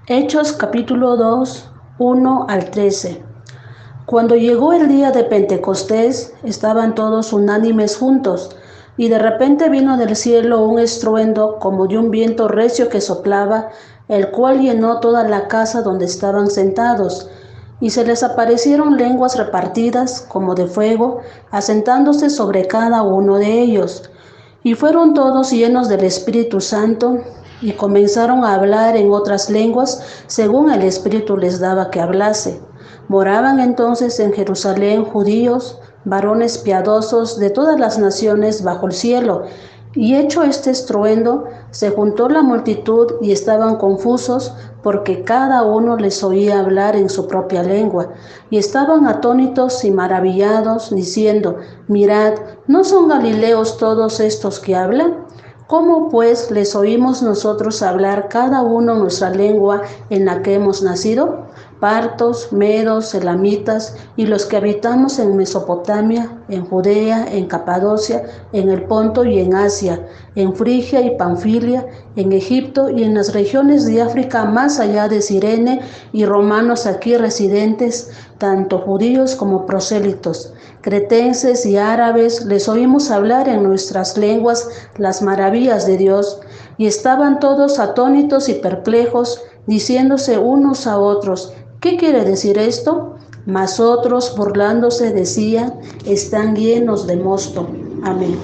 Hechos capítulo 2, 1 al 13. Cuando llegó el día de Pentecostés, estaban todos unánimes juntos, y de repente vino del cielo un estruendo como de un viento recio que soplaba, el cual llenó toda la casa donde estaban sentados. Y se les aparecieron lenguas repartidas como de fuego, asentándose sobre cada uno de ellos. Y fueron todos llenos del Espíritu Santo, y comenzaron a hablar en otras lenguas, según el Espíritu les daba que hablase. Moraban entonces en Jerusalén judíos, varones piadosos de todas las naciones bajo el cielo. Y hecho este estruendo, se juntó la multitud y estaban confusos, porque cada uno les oía hablar en su propia lengua. Y estaban atónitos y maravillados, diciendo: Mirad, ¿no son galileos todos estos que hablan? ¿Cómo pues les oímos nosotros hablar cada uno nuestra lengua en la que hemos nacido? Partos, medos, elamitas, y los que habitamos en Mesopotamia, en Judea, en Capadocia, en el Ponto y en Asia, en Frigia y Panfilia, en Egipto y en las regiones de África más allá de Cirene, y romanos aquí residentes, tanto judíos como prosélitos, cretenses y árabes, les oímos hablar en nuestras lenguas las maravillas de Dios, y estaban todos atónitos y perplejos, diciéndose unos a otros: ¿qué quiere decir esto? Mas otros, burlándose, decían: están llenos de mosto. Amén.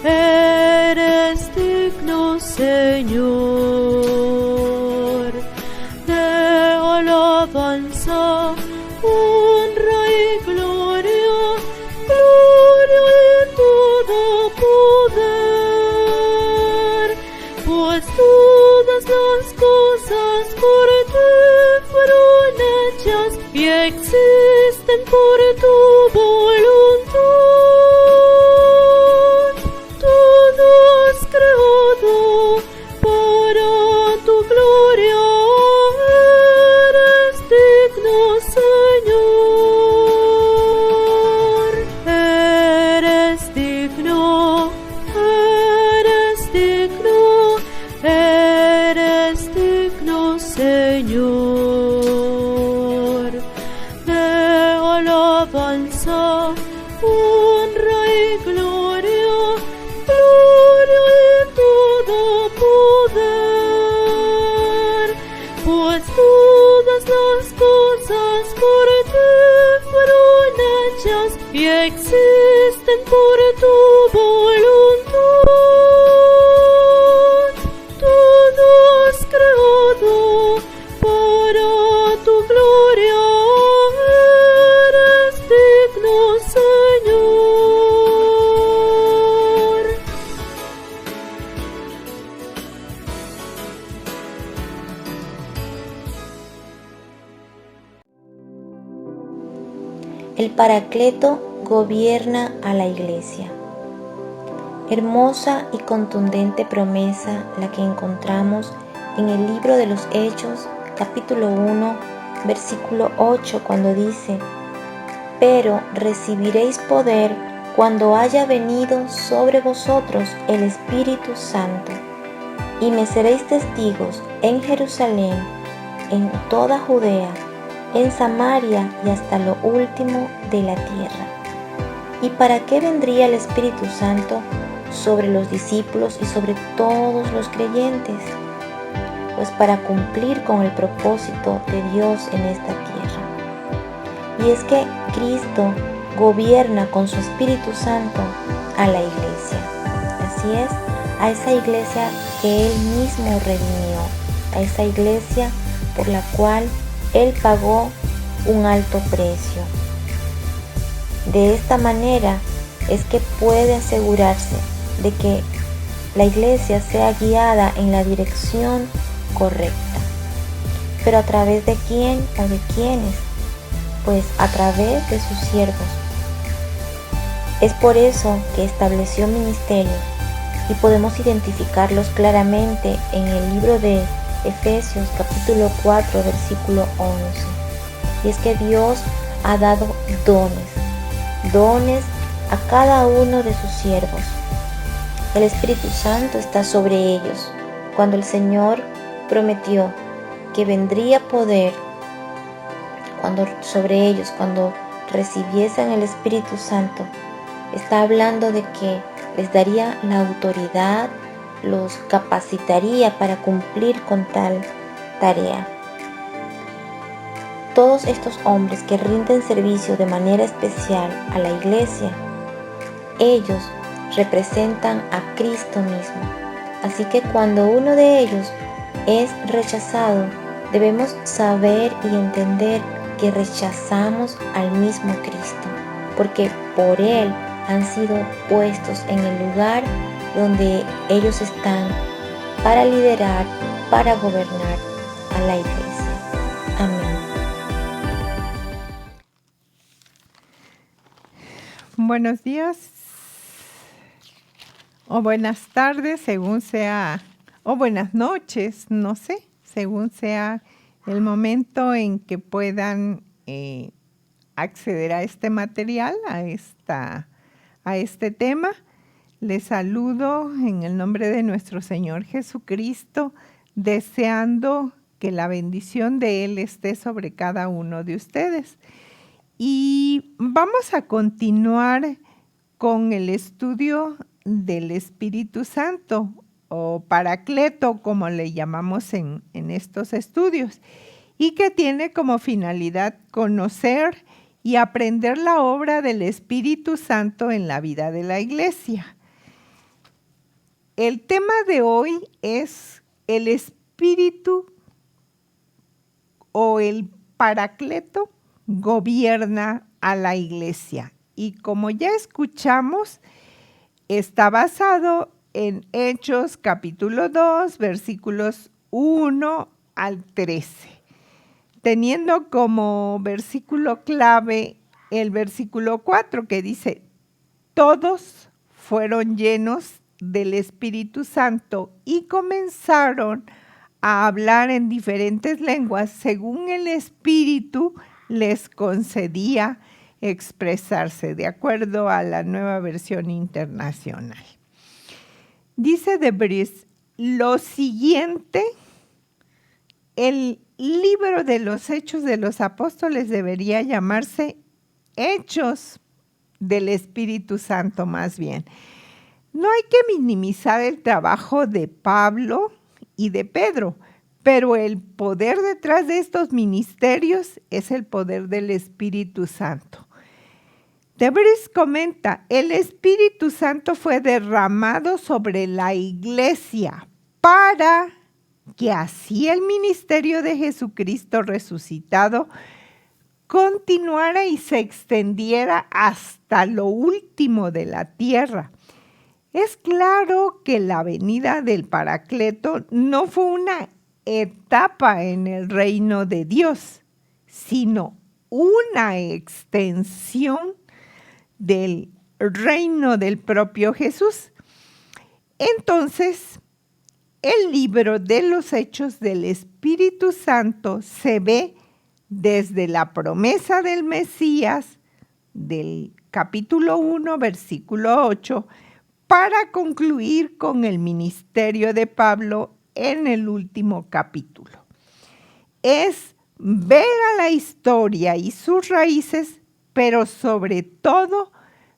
Eres digno, Señor, de alabanza, honra y gloria, gloria y todo poder, pues todas las cosas por ti fueron hechas y existen por tu voluntad. Todo has creado para tu gloria. Eres digno, Señor. Eres digno, Señor, de alabanza, honra y gloria, gloria y todo poder, pues todas las cosas por ti fueron hechas y existen por tu voluntad. Todo has creado para tu gloria. Eres digno, Señor. El Paracleto gobierna a la Iglesia. Hermosa y contundente promesa la que encontramos en el libro de los Hechos, capítulo 1, versículo 8, cuando dice: pero recibiréis poder cuando haya venido sobre vosotros el Espíritu Santo, y me seréis testigos en Jerusalén, en toda Judea, en Samaria y hasta lo último de la tierra. ¿Y para qué vendría el Espíritu Santo sobre los discípulos y sobre todos los creyentes? Pues para cumplir con el propósito de Dios en esta tierra. Y es que Cristo gobierna con su Espíritu Santo a la Iglesia. Así es, a esa Iglesia que Él mismo redimió, a esa Iglesia por la cual Él pagó un alto precio. De esta manera es que puede asegurarse de que la Iglesia sea guiada en la dirección correcta. ¿Pero a través de quién o de quiénes? Pues a través de sus siervos. Es por eso que estableció ministerios y podemos identificarlos claramente en el libro de Efesios capítulo 4 versículo 11. Y es que Dios ha dado dones a cada uno de sus siervos. El Espíritu Santo está sobre ellos. Cuando el Señor prometió que vendría poder sobre ellos, cuando recibiesen el Espíritu Santo, está hablando de que les daría la autoridad, los capacitaría para cumplir con tal tarea. Todos estos hombres que rinden servicio de manera especial a la iglesia, ellos representan a Cristo mismo. Así que cuando uno de ellos es rechazado, debemos saber y entender que rechazamos al mismo Cristo, porque por Él han sido puestos en el lugar donde ellos están para liderar, para gobernar a la iglesia. Amén. Buenos días o buenas tardes, según sea, o buenas noches, no sé, según sea el momento en que puedan acceder a este material, a este tema. Les saludo en el nombre de nuestro Señor Jesucristo, deseando que la bendición de Él esté sobre cada uno de ustedes. Y vamos a continuar con el estudio del Espíritu Santo, o Paracleto, como le llamamos en estos estudios, y que tiene como finalidad conocer y aprender la obra del Espíritu Santo en la vida de la iglesia. El tema de hoy es el Espíritu o el Paracleto gobierna a la iglesia. Y como ya escuchamos, está basado en Hechos capítulo 2, versículos 1 al 13, teniendo como versículo clave el versículo 4 que dice: todos fueron llenos del Espíritu Santo y comenzaron a hablar en diferentes lenguas según el Espíritu les concedía expresarse, de acuerdo a la Nueva Versión Internacional. Dice de Bris lo siguiente: el libro de los Hechos de los Apóstoles debería llamarse Hechos del Espíritu Santo más bien. No hay que minimizar el trabajo de Pablo y de Pedro, pero el poder detrás de estos ministerios es el poder del Espíritu Santo. Debris comenta: el Espíritu Santo fue derramado sobre la iglesia para que así el ministerio de Jesucristo resucitado continuara y se extendiera hasta lo último de la tierra. Es claro que la venida del Paracleto no fue una etapa en el reino de Dios, sino una extensión del reino del propio Jesús. Entonces, el libro de los Hechos del Espíritu Santo se ve desde la promesa del Mesías, del capítulo 1, versículo 8, para concluir con el ministerio de Pablo en el último capítulo. Es ver a la historia y sus raíces, pero sobre todo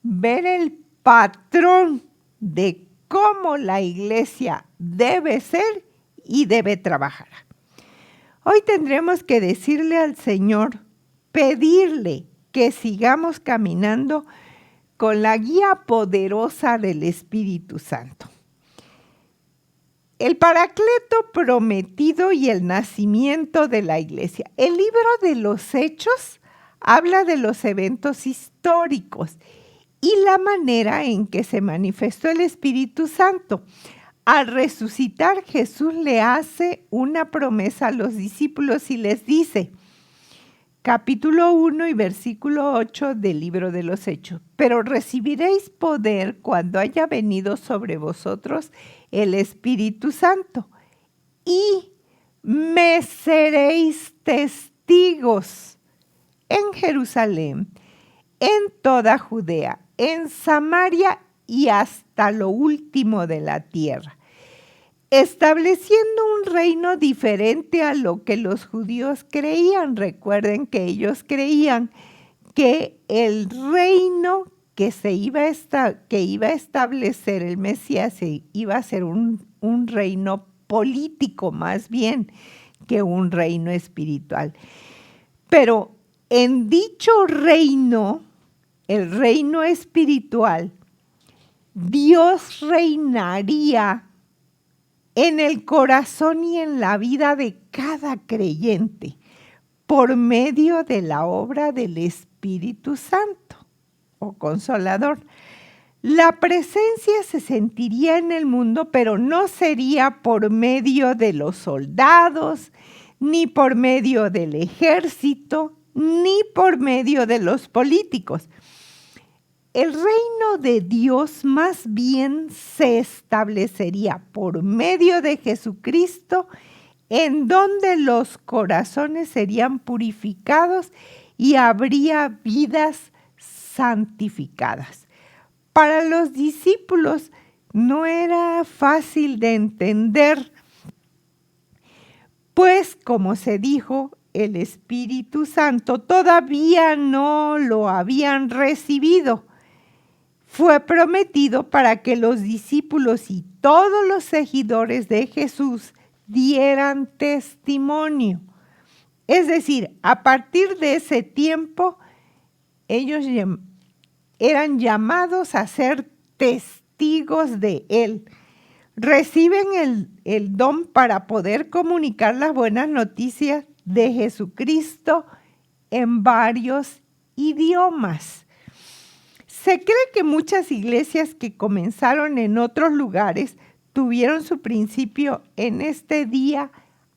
ver el patrón de cómo la iglesia debe ser y debe trabajar. Hoy tendremos que decirle al Señor, pedirle que sigamos caminando con la guía poderosa del Espíritu Santo. El Paracleto prometido y el nacimiento de la iglesia. El libro de los Hechos habla de los eventos históricos y la manera en que se manifestó el Espíritu Santo. Al resucitar, Jesús le hace una promesa a los discípulos y les dice capítulo 1 y versículo 8 del libro de los Hechos. Pero recibiréis poder cuando haya venido sobre vosotros el Espíritu Santo y me seréis testigos en Jerusalén, en toda Judea, en Samaria y hasta lo último de la tierra, estableciendo un reino diferente a lo que los judíos creían. Recuerden que ellos creían que el reino que iba a establecer el Mesías iba a ser un reino político más bien que un reino espiritual. Pero en dicho reino, el reino espiritual, Dios reinaría en el corazón y en la vida de cada creyente por medio de la obra del Espíritu Santo o Consolador. La presencia se sentiría en el mundo, pero no sería por medio de los soldados, ni por medio del ejército, ni por medio de los políticos. El reino de Dios más bien se establecería por medio de Jesucristo, en donde los corazones serían purificados y habría vidas santificadas. Para los discípulos no era fácil de entender, pues como se dijo, el Espíritu Santo todavía no lo habían recibido. Fue prometido para que los discípulos y todos los seguidores de Jesús dieran testimonio. Es decir, a partir de ese tiempo, ellos eran llamados a ser testigos de Él. Reciben el don para poder comunicar las buenas noticias de Jesucristo en varios idiomas. Se cree que muchas iglesias que comenzaron en otros lugares tuvieron su principio en este día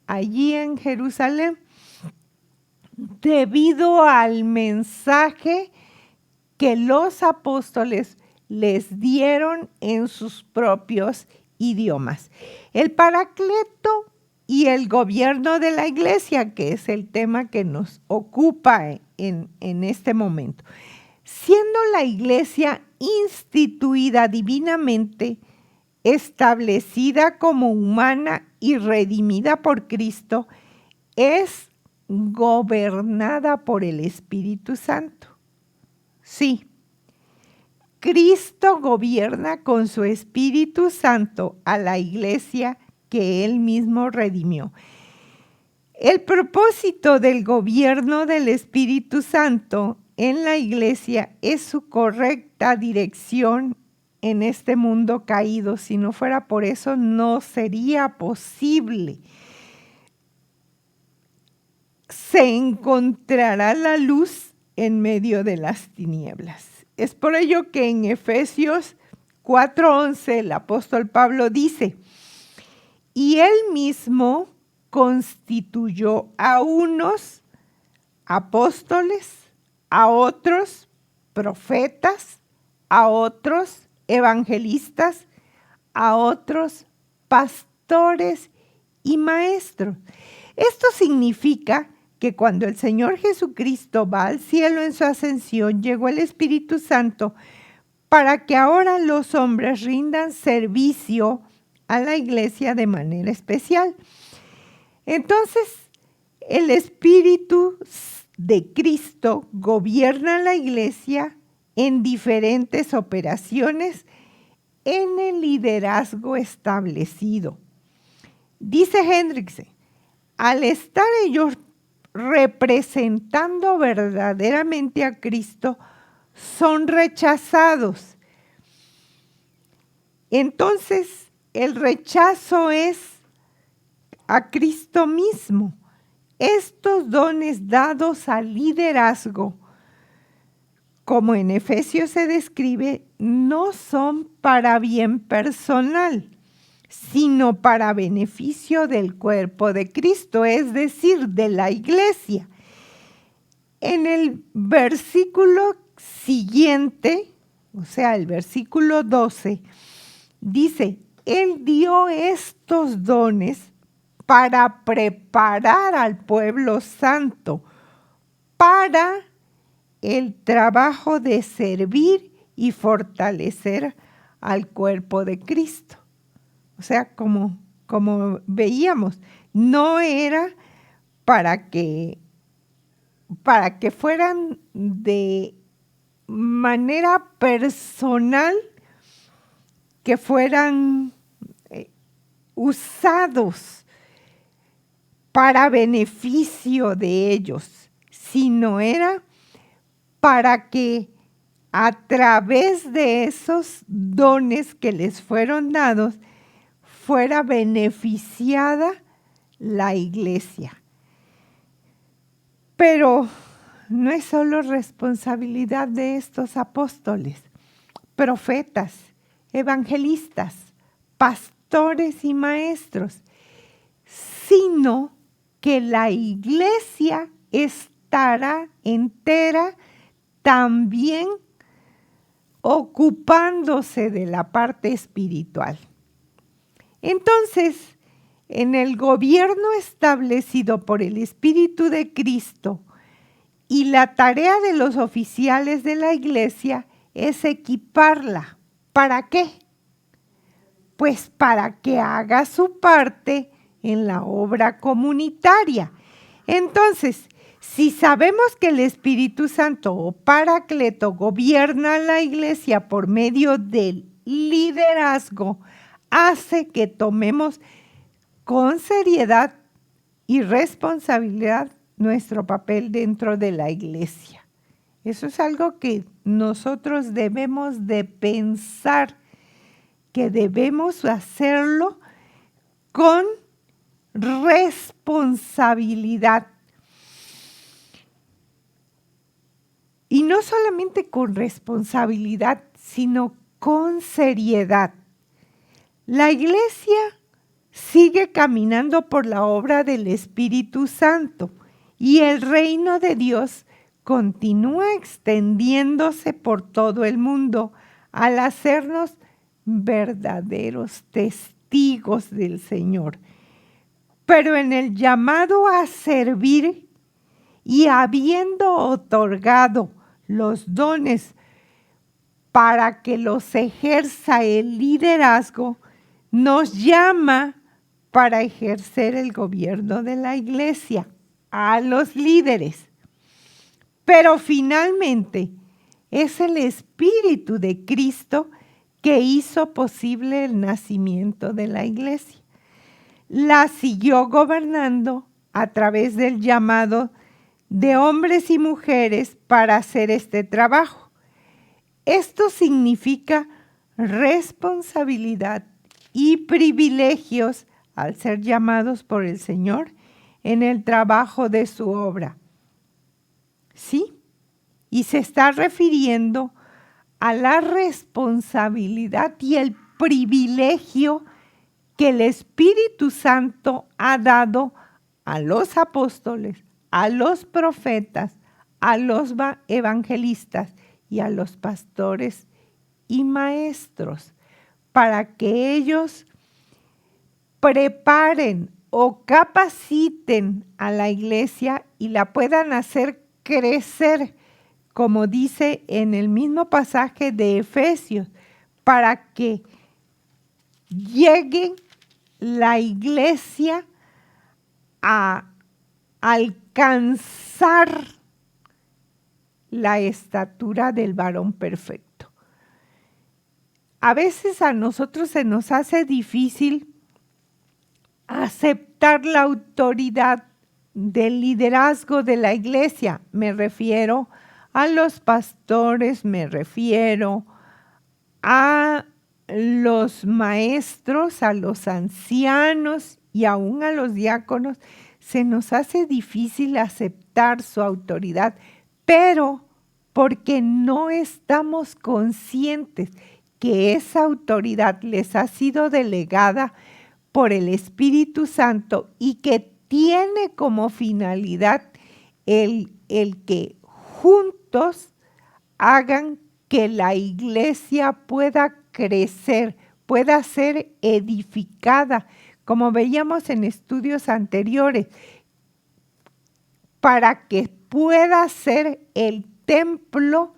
allí en Jerusalén, debido al mensaje que los apóstoles les dieron en sus propios idiomas. El Paracleto y el gobierno de la iglesia, que es el tema que nos ocupa en este momento. Siendo la iglesia instituida divinamente, establecida como humana y redimida por Cristo, es gobernada por el Espíritu Santo. Sí, Cristo gobierna con su Espíritu Santo a la iglesia que Él mismo redimió. El propósito del gobierno del Espíritu Santo en la iglesia es su correcta dirección en este mundo caído. Si no fuera por eso, no sería posible. Se encontrará la luz en medio de las tinieblas. Es por ello que en Efesios 4:11 el apóstol Pablo dice: y Él mismo constituyó a unos apóstoles, a otros profetas, a otros evangelistas, a otros pastores y maestros. Esto significa que cuando el Señor Jesucristo va al cielo en su ascensión, llegó el Espíritu Santo para que ahora los hombres rindan servicio a la iglesia de manera especial. Entonces, el Espíritu de Cristo gobierna la iglesia en diferentes operaciones en el liderazgo establecido. Dice Hendriksen, al estar ellos representando verdaderamente a Cristo, son rechazados. Entonces, el rechazo es a Cristo mismo. Estos dones dados al liderazgo, como en Efesios se describe, no son para bien personal, sino para beneficio del cuerpo de Cristo, es decir, de la iglesia. en el versículo siguiente, o sea, el versículo 12, dice, Él dio estos dones para preparar al pueblo santo para el trabajo de servir y fortalecer al cuerpo de Cristo. O sea, como veíamos, no era para que fueran de manera personal, que fueran usados para beneficio de ellos, sino era para que a través de esos dones que les fueron dados, fuera beneficiada la iglesia. Pero no es solo responsabilidad de estos apóstoles, profetas, evangelistas, pastores y maestros, sino que la iglesia estará entera también ocupándose de la parte espiritual. Entonces, en el gobierno establecido por el Espíritu de Cristo y la tarea de los oficiales de la iglesia es equiparla. ¿Para qué? Pues para que haga su parte en la obra comunitaria. Entonces, si sabemos que el Espíritu Santo o Paracleto gobierna la iglesia por medio del liderazgo, hace que tomemos con seriedad y responsabilidad nuestro papel dentro de la iglesia. Eso es algo que nosotros debemos de pensar, que debemos hacerlo con responsabilidad. Y no solamente con responsabilidad, sino con seriedad. La iglesia sigue caminando por la obra del Espíritu Santo y el reino de Dios continúa extendiéndose por todo el mundo al hacernos verdaderos testigos del Señor. Pero en el llamado a servir y habiendo otorgado los dones para que los ejerza el liderazgo, nos llama para ejercer el gobierno de la iglesia, a los líderes. Pero finalmente es el Espíritu de Cristo que hizo posible el nacimiento de la iglesia. La siguió gobernando a través del llamado de hombres y mujeres para hacer este trabajo. Esto significa responsabilidad y privilegios al ser llamados por el Señor en el trabajo de su obra. ¿Sí? Y se está refiriendo a la responsabilidad y el privilegio que el Espíritu Santo ha dado a los apóstoles, a los profetas, a los evangelistas y a los pastores y maestros, para que ellos preparen o capaciten a la iglesia y la puedan hacer crecer, como dice en el mismo pasaje de Efesios, para que llegue la iglesia a alcanzar la estatura del varón perfecto. A veces a nosotros se nos hace difícil aceptar la autoridad del liderazgo de la iglesia. Me refiero a los pastores, me refiero a los maestros, a los ancianos y aún a los diáconos. Se nos hace difícil aceptar su autoridad, pero porque no estamos conscientes que esa autoridad les ha sido delegada por el Espíritu Santo y que tiene como finalidad el el que juntos hagan que la iglesia pueda crecer, pueda ser edificada, como veíamos en estudios anteriores, para que pueda ser el templo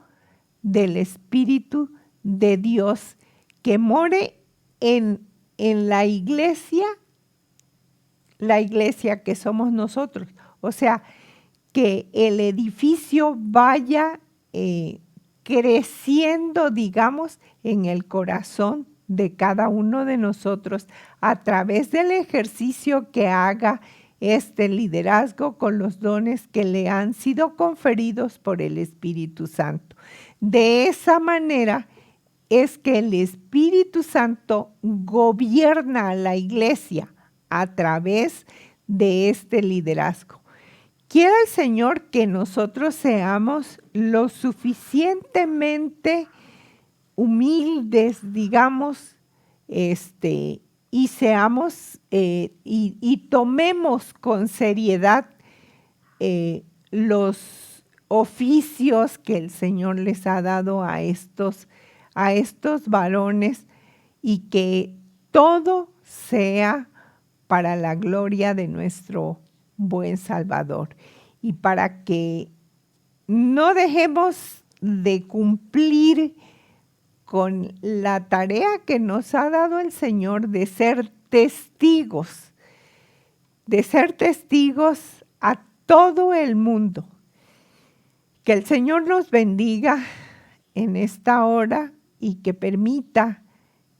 del Espíritu de Dios, que more en la iglesia que somos nosotros. O sea, que el edificio vaya creciendo, digamos, en el corazón de cada uno de nosotros a través del ejercicio que haga este liderazgo con los dones que le han sido conferidos por el Espíritu Santo. De esa manera es que el Espíritu Santo gobierna a la iglesia a través de este liderazgo. Quiera el Señor que nosotros seamos lo suficientemente humildes, digamos, y seamos y tomemos con seriedad los oficios que el Señor les ha dado a estos varones, y que todo sea para la gloria de nuestro buen Salvador, y para que no dejemos de cumplir con la tarea que nos ha dado el Señor de ser testigos a todo el mundo. Que el Señor nos bendiga en esta hora y que permita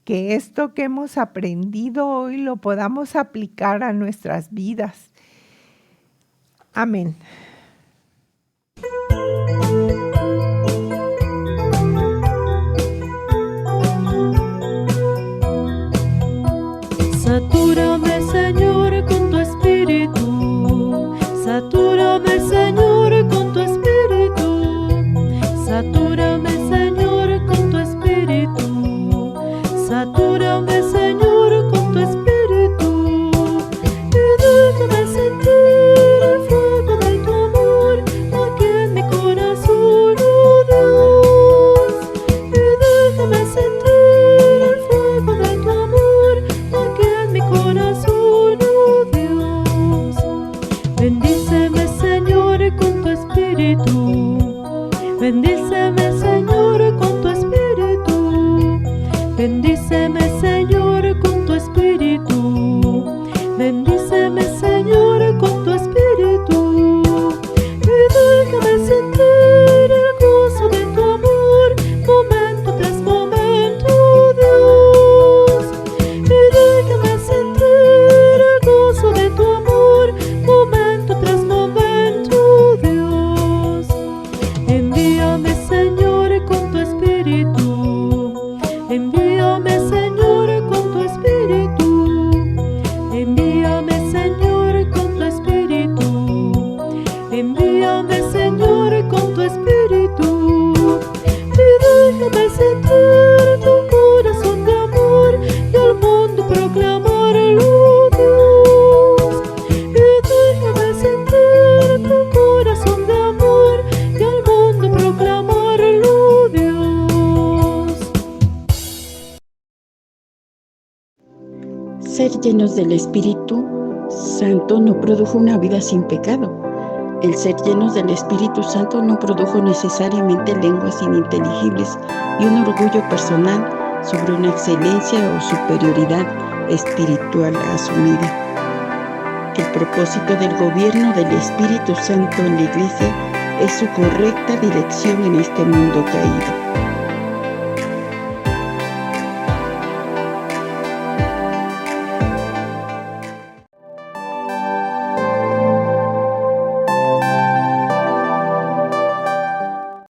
que esto que hemos aprendido hoy lo podamos aplicar a nuestras vidas. Amén. Satúrame, Señor, con tu espíritu. Satúrame, Señor, con tu espíritu. Satúrame, Señor, con tu espíritu. Satúrame, Señor, con tu espíritu. Y déjame sentir el fuego de tu amor aquí en mi corazón, oh Dios. Y déjame sentir el fuego de tu amor aquí en mi corazón, oh Dios. Bendíceme, Señor, con tu espíritu. Bendíceme, Señor, con tu espíritu. Bendíceme, Señor, con tu espíritu. Bendíceme, Señor, con tu espíritu. Y déjame sentir el gozo de tu amor, momento tras momento, Dios. Y déjame sentir el gozo de tu amor, momento tras momento, Dios. Envíame, Señor, con tu espíritu. Envíame, Señor, con tu espíritu. Envíame, Señor, con tu espíritu. Envíame, Señor, con tu espíritu. Y déjame sentir tu corazón de amor y al mundo proclamarlo, Dios. Y déjame sentir tu corazón de amor y al mundo proclamarlo, Dios. Ser llenos del Espíritu Santo no produjo una vida sin pecado. El ser llenos del Espíritu Santo no produjo necesariamente lenguas ininteligibles y un orgullo personal sobre una excelencia o superioridad espiritual asumida. El propósito del gobierno del Espíritu Santo en la Iglesia es su correcta dirección en este mundo caído.